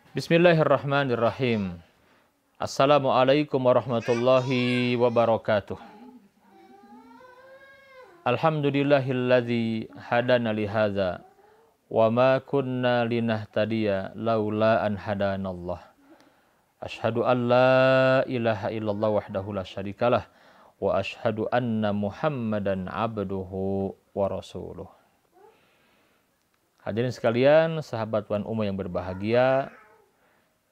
Bismillahirrahmanirrahim. Assalamualaikum warahmatullahi wabarakatuh. Alhamdulillahilladzi hadana li hadza wa ma kunna linahtadiya laula an hadanallah. Asyhadu an la ilaha illallah wahdahu la syarikalah wa asyhadu anna Muhammadan abduhu wa rasuluh. Hadirin sekalian, sahabat Wan Umo yang berbahagia,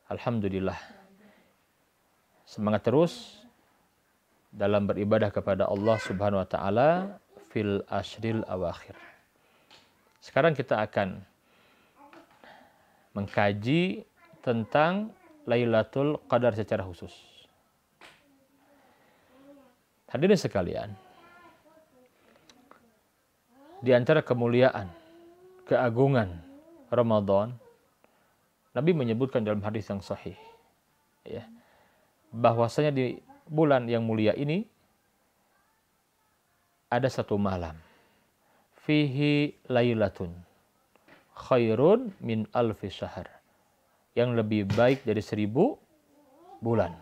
alhamdulillah. Semangat terus dalam beribadah kepada Allah Subhanahu wa taala fil ashril awakhir. Sekarang kita akan mengkaji tentang Lailatul Qadar secara khusus. Hadirin sekalian, di antara kemuliaan, keagungan Ramadan, Nabi menyebutkan dalam hadis yang sahih, ya, bahwasanya di bulan yang mulia ini ada satu malam, fihi lailatun khairun min alfi syahr, yang lebih baik dari 1000 bulan.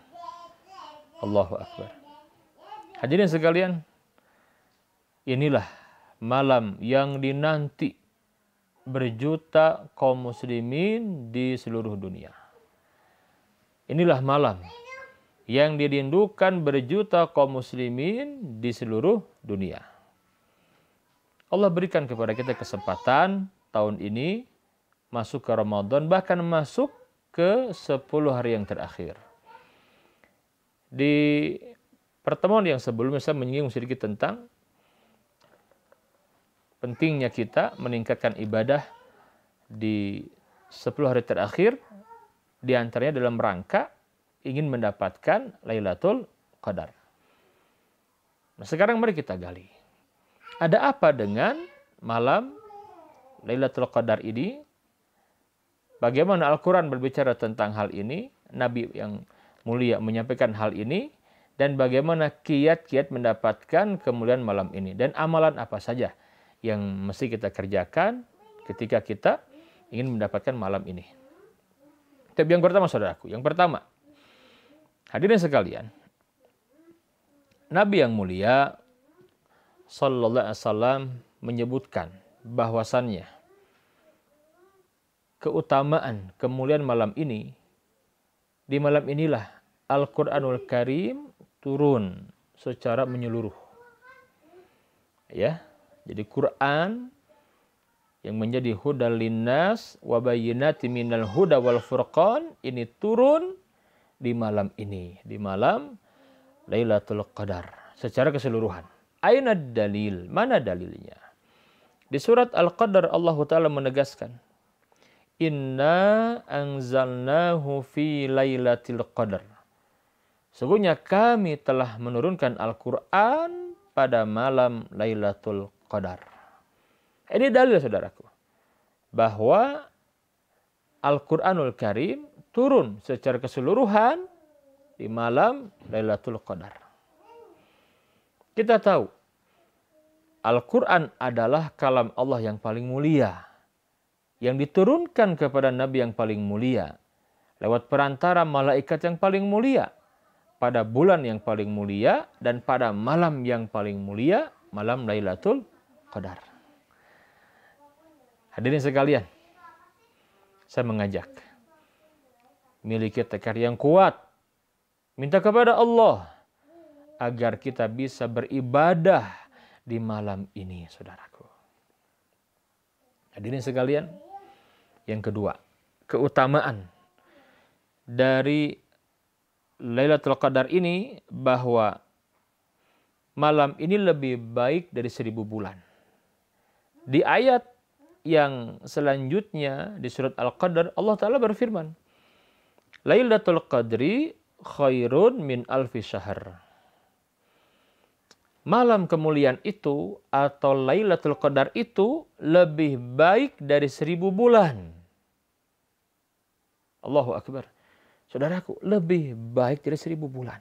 Allahu Akbar. Hadirin sekalian, inilah malam yang dinanti berjuta kaum muslimin di seluruh dunia. Inilah malam yang dirindukan berjuta kaum muslimin di seluruh dunia. Allah berikan kepada kita kesempatan tahun ini masuk ke Ramadan, bahkan masuk ke 10 hari yang terakhir. Di pertemuan yang sebelumnya saya menyinggung sedikit tentang pentingnya kita meningkatkan ibadah di 10 hari terakhir, di antaranya dalam rangka ingin mendapatkan Lailatul Qadar. Nah, sekarang mari kita gali. Ada apa dengan malam Lailatul Qadar ini? Bagaimana Al-Quran berbicara tentang hal ini? Nabi yang mulia menyampaikan hal ini. Dan bagaimana kiat-kiat mendapatkan kemuliaan malam ini? Dan amalan apa saja yang mesti kita kerjakan ketika kita ingin mendapatkan malam ini? Tapi yang pertama, saudaraku, yang pertama, hadirin sekalian, Nabi yang mulia sallallahu alaihi wasallam menyebutkan bahwasannya keutamaan kemuliaan malam ini, di malam inilah Al-Qur'anul Karim turun secara menyeluruh. Ya, jadi Quran yang menjadi hudal linnas wa bayyinatin minal huda wal furqan ini turun di malam ini, di malam Lailatul Qadar secara keseluruhan. Aina dalil? Mana dalilnya? Di surat Al-Qadar Allah Ta'ala menegaskan, Inna anzalnahu fi lailatul qadar. Sesungguhnya kami telah menurunkan Al-Quran pada malam Lailatul Qadar. Ini dalil, saudaraku, bahwa Al-Quranul Karim turun secara keseluruhan di malam Lailatul Qadar. Kita tahu Al-Quran adalah kalam Allah yang paling mulia, yang diturunkan kepada Nabi yang paling mulia, lewat perantara malaikat yang paling mulia, pada bulan yang paling mulia, dan pada malam yang paling mulia, malam Lailatul Qadar. Hadirin sekalian, saya mengajak, miliki tekad yang kuat, minta kepada Allah agar kita bisa beribadah di malam ini, saudaraku. Hadirin sekalian, yang kedua, keutamaan dari Lailatul Qadar ini bahwa malam ini lebih baik dari 1000 bulan. Di ayat yang selanjutnya di surat Al-Qadar, Allah Ta'ala berfirman, Lailatul Qadri khairun min alfi syahr. Malam kemuliaan itu atau Lailatul Qadar itu lebih baik dari 1000 bulan. Allahu Akbar. Saudaraku, lebih baik dari 1000 bulan.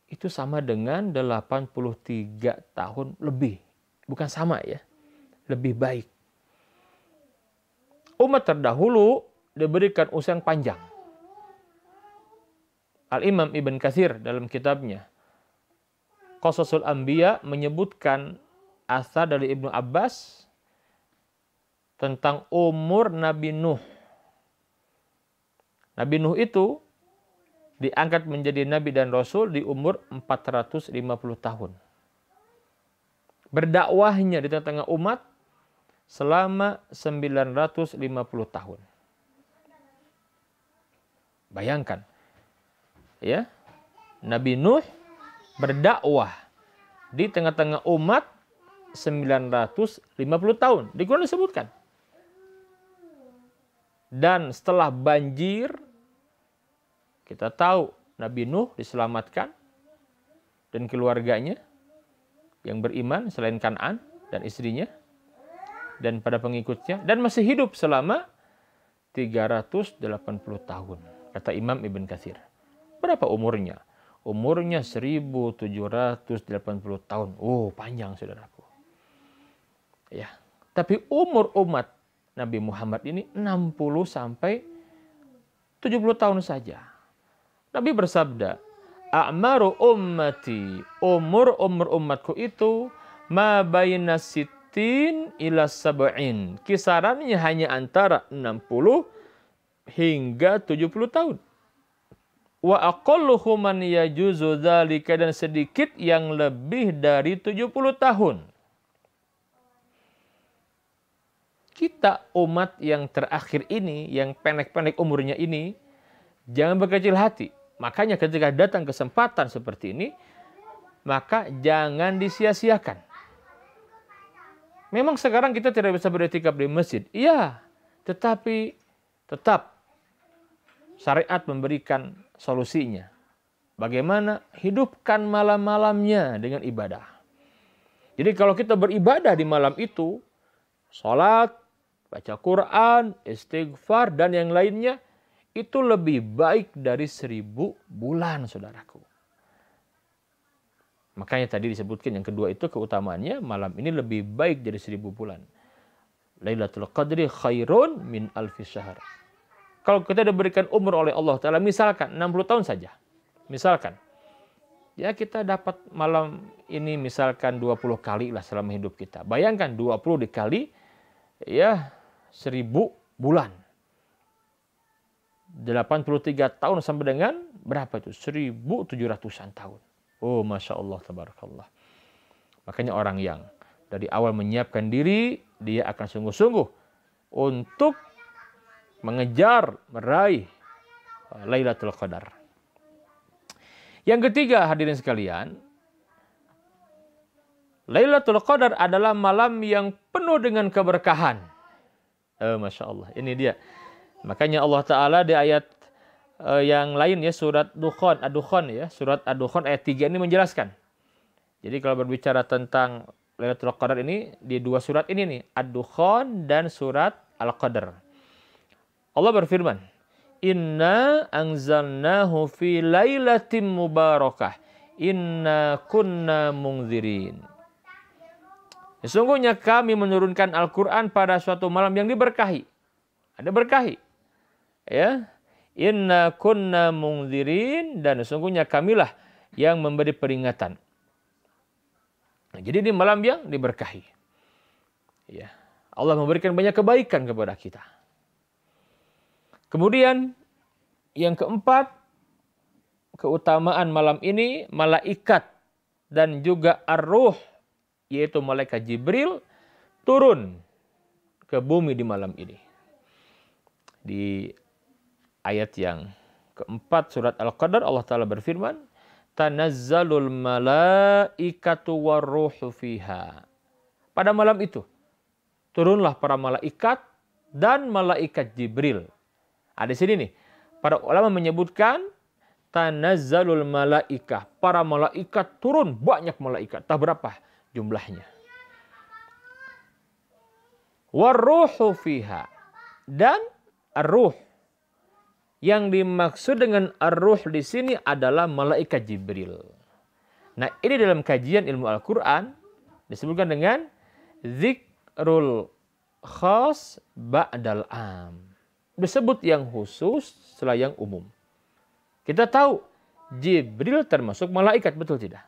Itu sama dengan 83 tahun lebih. Bukan sama ya, lebih baik. umat terdahulu diberikan usia yang panjang. Al-Imam Ibn Katsir dalam kitabnya Qasasul Anbiya menyebutkan asar dari Ibnu Abbas tentang umur Nabi Nuh. Nabi Nuh itu diangkat menjadi nabi dan rasul di umur 450 tahun. Berdakwahnya di tengah-tengah umat selama 950 tahun. Bayangkan, ya, Nabi Nuh berdakwah di tengah-tengah umat 950 tahun. Di Quran disebutkan. Dan setelah banjir, kita tahu Nabi Nuh diselamatkan dan keluarganya yang beriman selain Kan'an dan istrinya dan pada pengikutnya, dan masih hidup selama 380 tahun. Kata Imam Ibn Katsir. Berapa umurnya? Umurnya 1780 tahun. Oh, panjang saudaraku. Ya. Tapi umur umat Nabi Muhammad ini 60 sampai 70 tahun saja. Nabi bersabda, "A'maru ummati, umur umatku itu ma baina sittin ila sab'in." Kisarannya hanya antara 60 hingga 70 tahun. Wa aqalluhum man yajuzu dzalika, dan sedikit yang lebih dari 70 tahun. Kita umat yang terakhir ini, yang pendek-pendek umurnya ini, jangan berkecil hati. Makanya ketika datang kesempatan seperti ini, maka jangan disia-siakan. Memang sekarang kita tidak bisa beriktikaf di masjid. Iya, tetapi tetap syariat memberikan solusinya. Bagaimana hidupkan malam-malamnya dengan ibadah. Jadi kalau kita beribadah di malam itu, sholat, baca Quran, istighfar, dan yang lainnya, itu lebih baik dari 1000 bulan, saudaraku. Makanya tadi disebutkan yang kedua itu keutamaannya, malam ini lebih baik dari 1000 bulan. Lailatul Qadri khairun min alfi syahr. Kalau kita diberikan umur oleh Allah Ta'ala, misalkan 60 tahun saja. Misalkan. Ya kita dapat malam ini misalkan 20 kali lah selama hidup kita. Bayangkan 20 dikali ya 1000 bulan. 83 tahun sampai dengan berapa itu? 1700-an tahun. Oh, Masya Allah, tabarakallah. Makanya orang yang dari awal menyiapkan diri, dia akan sungguh-sungguh untuk mengejar, meraih Lailatul Qadar. Yang ketiga, hadirin sekalian, Lailatul Qadar adalah malam yang penuh dengan keberkahan. Masya Allah, ini dia. Makanya Allah Ta'ala di ayat yang lain ya, surat Ad-Dukhan ya, surat Ad-Dukhan ayat 3 ini menjelaskan. Jadi kalau berbicara tentang Lailatul Qadar ini, di dua surat ini nih, Ad-Dukhan dan surat Al-Qadar. Allah berfirman, "Inna anzalnahu fi lailatin mubarakah, inna kunna munzirin." Sesungguhnya kami menurunkan Al-Quran pada suatu malam yang diberkahi. Ada berkahi. Ya, inna kunna munzirin, dan sesungguhnya kamilah yang memberi peringatan. Nah, jadi di malam yang diberkahi. Ya, Allah memberikan banyak kebaikan kepada kita. Kemudian yang keempat, keutamaan malam ini, malaikat dan juga ar-ruh, yaitu malaikat Jibril, turun ke bumi di malam ini. Di ayat yang keempat surat Al-Qadar, Allah Ta'ala berfirman, "Tanazzalul malaikatu warruhu fiha." Pada malam itu, turunlah para malaikat dan malaikat Jibril. Di sini nih, para ulama menyebutkan tanazzalul malaikah. Para malaikat turun, banyak malaikat. Tak berapa jumlahnya. Warruhu fiha. Dan ar-ruh. Yang dimaksud dengan ar-ruh di sini adalah malaikat Jibril. Nah, ini dalam kajian ilmu Al-Quran disebutkan dengan zikrul khas ba'dal am. Disebut yang khusus setelah yang umum. Kita tahu Jibril termasuk malaikat, betul tidak?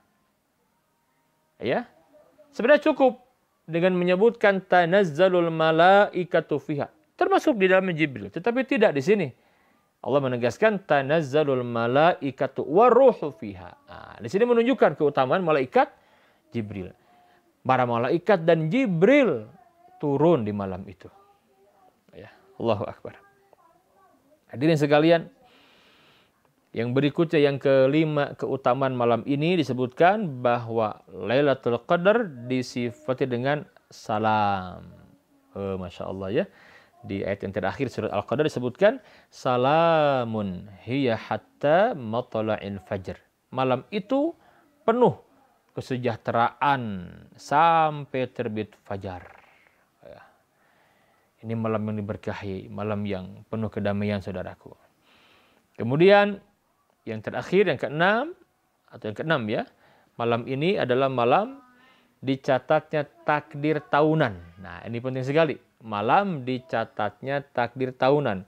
Ya. Sebenarnya cukup dengan menyebutkan tanazzalul malaikatu fiha. Termasuk di dalam Jibril, tetapi tidak di sini. Allah menegaskan tanazzalul malaikatu waruhu fiha. Nah, di sini menunjukkan keutamaan malaikat Jibril. Para malaikat dan Jibril turun di malam itu. Ya, Allahu Akbar. Hadirin sekalian, yang berikutnya yang kelima keutamaan malam ini disebutkan bahwa Lailatul Qadar disifati dengan salam. Masya Allah ya. Di ayat yang terakhir surat Al-Qadar disebutkan salamun hiya hatta matla'il fajr. Malam itu penuh kesejahteraan sampai terbit fajar. Ini malam yang diberkahi, malam yang penuh kedamaian saudaraku. Kemudian yang terakhir, yang keenam, atau yang keenam ya, malam ini adalah malam dicatatnya takdir tahunan. Nah, ini penting sekali. Malam dicatatnya takdir tahunan.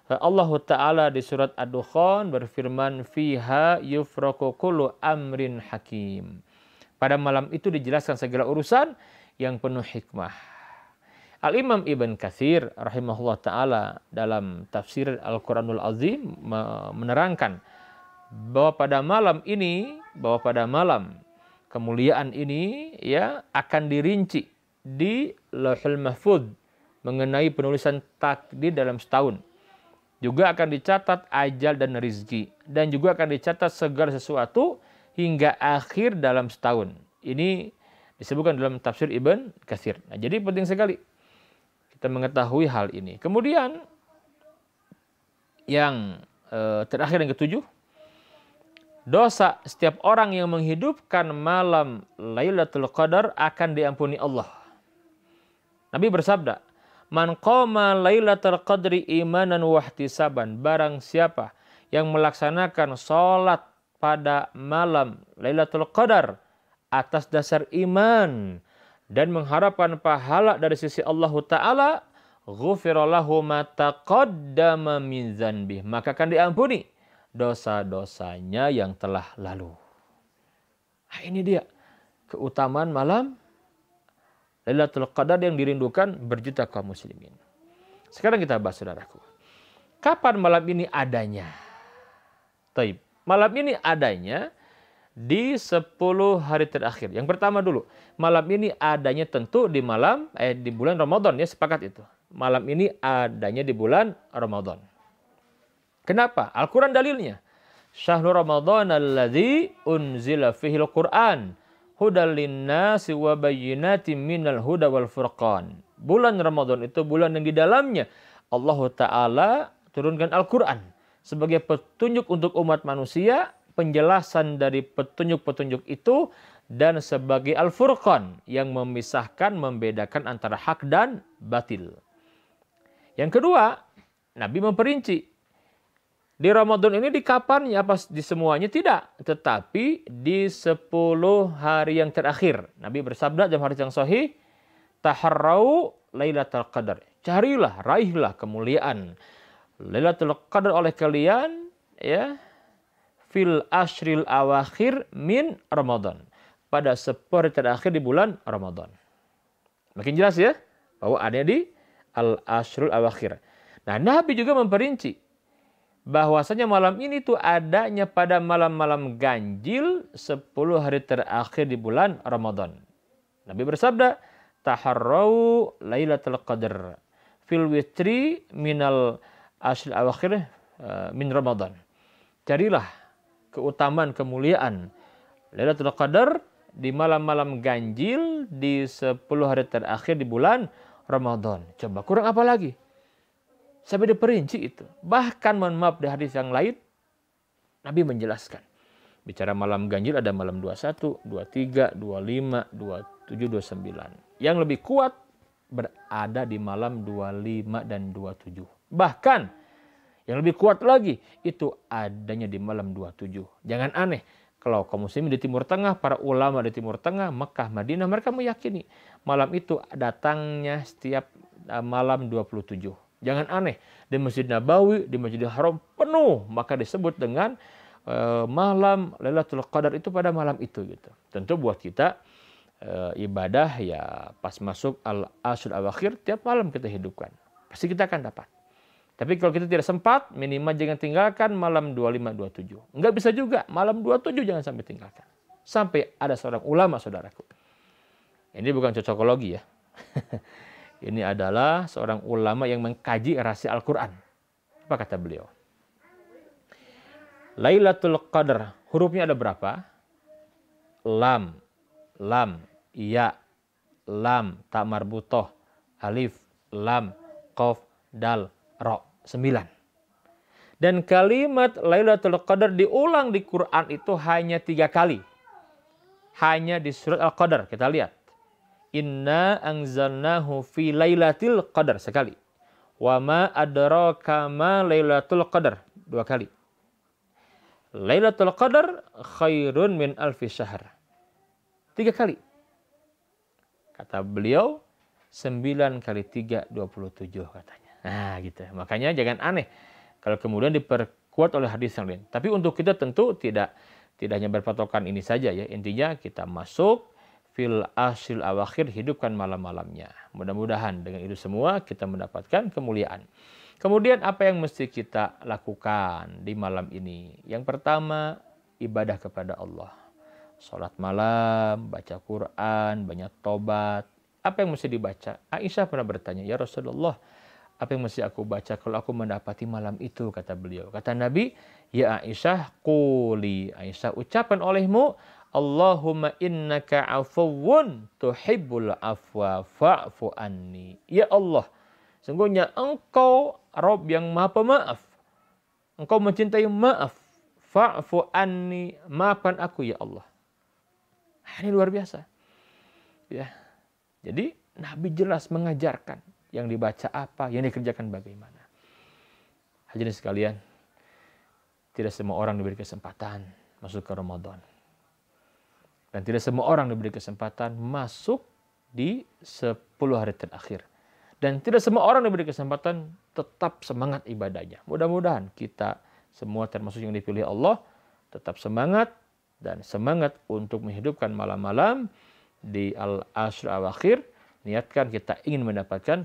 Allah Ta'ala di surat Ad-Dukhan berfirman, Fiha yufraku kullu amrin hakim. Pada malam itu dijelaskan segala urusan yang penuh hikmah. Al-Imam Ibn Katsir rahimahullah ta'ala dalam tafsir Al-Quranul Azim menerangkan bahwa pada malam ini, bahwa pada malam kemuliaan ini ya akan dirinci di Lauhul Mahfudz mengenai penulisan takdir dalam setahun. Juga akan dicatat ajal dan rizki. Dan juga akan dicatat segala sesuatu hingga akhir dalam setahun. Ini disebutkan dalam tafsir Ibn Katsir. Nah, jadi penting sekali kita mengetahui hal ini. Kemudian yang terakhir, yang ketujuh, dosa setiap orang yang menghidupkan malam Lailatul Qadar akan diampuni Allah. Nabi bersabda, Man qama Lailatul Qadri imanan wa ihtisaban. Barang siapa yang melaksanakan sholat pada malam Lailatul Qadar atas dasar iman dan mengharapkan pahala dari sisi Allah Ta'ala, ghufira lahu ma taqaddama min dzanbih, maka akan diampuni dosa-dosanya yang telah lalu. Nah, ini dia keutamaan malam Lailatul Qadar yang dirindukan berjuta kaum muslimin. Sekarang kita bahas saudaraku. Kapan malam ini adanya? Taib. Malam ini adanya di 10 hari terakhir. Yang pertama dulu, malam ini adanya tentu di di bulan Ramadan ya, sepakat itu. Malam ini adanya di bulan Ramadan. Kenapa? Al-Quran dalilnya. Syahrul Ramadan alladzi unzila fihil Qur'an hudal linnasi wa bayyinatin minal huda wal furqan. Bulan Ramadan itu bulan yang di dalamnya Allah Ta'ala turunkan Al-Quran sebagai petunjuk untuk umat manusia, penjelasan dari petunjuk-petunjuk itu, dan sebagai Al-Furqan yang memisahkan, membedakan antara hak dan batil. Yang kedua, Nabi memperinci. Di Ramadan ini di kapannya, apa di semuanya? Tidak. Tetapi di 10 hari yang terakhir. Nabi bersabda dalam hadits yang sahih, Taharrau Lailatul Qadar. Carilah, raihlah kemuliaan Lailatul Qadar oleh kalian ya, fil ashril awakhir min Ramadan. Pada 10 hari terakhir di bulan Ramadan. Makin jelas ya bahwa ada di al-ashrul awakhir. Nah, Nabi juga memperinci bahwasanya malam ini tuh adanya pada malam-malam ganjil 10 hari terakhir di bulan Ramadan. Nabi bersabda, Taharrau Lailatul Qadar fil witri minal ashril awakhir min Ramadan. Carilah keutamaan, kemuliaan Lailatul Qadar di malam-malam ganjil di 10 hari terakhir di bulan Ramadan. Coba kurang apa lagi? Sampai diperinci itu. Bahkan mohon maaf di hadis yang lain Nabi menjelaskan. Bicara malam ganjil ada malam 21, 23, 25, 27, 29. Yang lebih kuat berada di malam 25 dan 27. Bahkan yang lebih kuat lagi itu adanya di malam 27. Jangan aneh. Kalau kaum muslimin di Timur Tengah, para ulama di Timur Tengah, Mekah, Madinah, mereka meyakini malam itu datangnya setiap malam 27. Jangan aneh, di Masjid Nabawi, di Masjidil Haram penuh, maka disebut dengan malam Lailatul Qadar itu pada malam itu gitu. Tentu buat kita ibadah ya pas masuk al-ashr al-akhir tiap malam kita hidupkan. Pasti kita akan dapat. Tapi kalau kita tidak sempat, minimal jangan tinggalkan malam 25 27. Enggak bisa juga malam 27 jangan sampai tinggalkan. Sampai ada seorang ulama saudaraku. Ini bukan cocokologi ya. Ini adalah seorang ulama yang mengkaji rahasia Al-Quran. Apa kata beliau? Lailatul Qadar, hurufnya ada berapa? Lam, ya, lam, ta marbutoh, alif, lam, qaf, dal, ro. 9. Dan kalimat Lailatul Qadar diulang di Quran itu hanya 3 kali. Hanya di surat Al-Qadar, kita lihat. Inna anzalnahu fi lailatul qadar sekali. Wa ma adraka ma lailatul qadar 2 kali. Lailatul qadar khairun min alfi syahr 3 kali. Kata beliau 9 kali 3 27 katanya. Nah gitu. Makanya jangan aneh kalau kemudian diperkuat oleh hadis yang lain. Tapi untuk kita tentu tidak hanya berpatokan ini saja ya. Intinya kita masuk fil asyil awakhir, hidupkan malam-malamnya. Mudah-mudahan dengan itu semua kita mendapatkan kemuliaan. Kemudian apa yang mesti kita lakukan di malam ini? Yang pertama, ibadah kepada Allah. Salat malam, baca Quran, banyak tobat. Apa yang mesti dibaca? Aisyah pernah bertanya, ya Rasulullah, apa yang mesti aku baca kalau aku mendapati malam itu? Kata beliau. Kata Nabi, ya Aisyah, quli. Aisyah, ucapan olehmu, Allahumma innaka afuwun tuhibbul afwa fa'fu anni. Ya Allah, sungguhnya engkau Rabb yang maha pemaaf. Engkau mencintai maaf. Fa'fu anni, maafkan aku ya Allah. Ini luar biasa. Ya. Jadi Nabi jelas mengajarkan yang dibaca apa, yang dikerjakan bagaimana. Hadirin sekalian, tidak semua orang diberi kesempatan masuk ke Ramadan. Dan tidak semua orang diberi kesempatan masuk di 10 hari terakhir. Dan tidak semua orang diberi kesempatan tetap semangat ibadahnya. Mudah-mudahan kita semua termasuk yang dipilih Allah tetap semangat dan semangat untuk menghidupkan malam-malam di al-ashr al-akhir. Niatkan kita ingin mendapatkan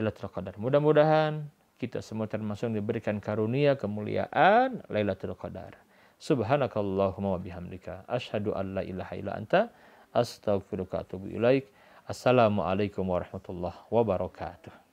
Lailatul Qadar. Mudah-mudahan kita semua termasuk diberikan karunia kemuliaan Lailatul Qadar. Subhanakallahumma wa bihamdika asyhadu an la ilaha illa anta astaghfiruka wa atubu ilaik. Assalamualaikum warahmatullahi wabarakatuh.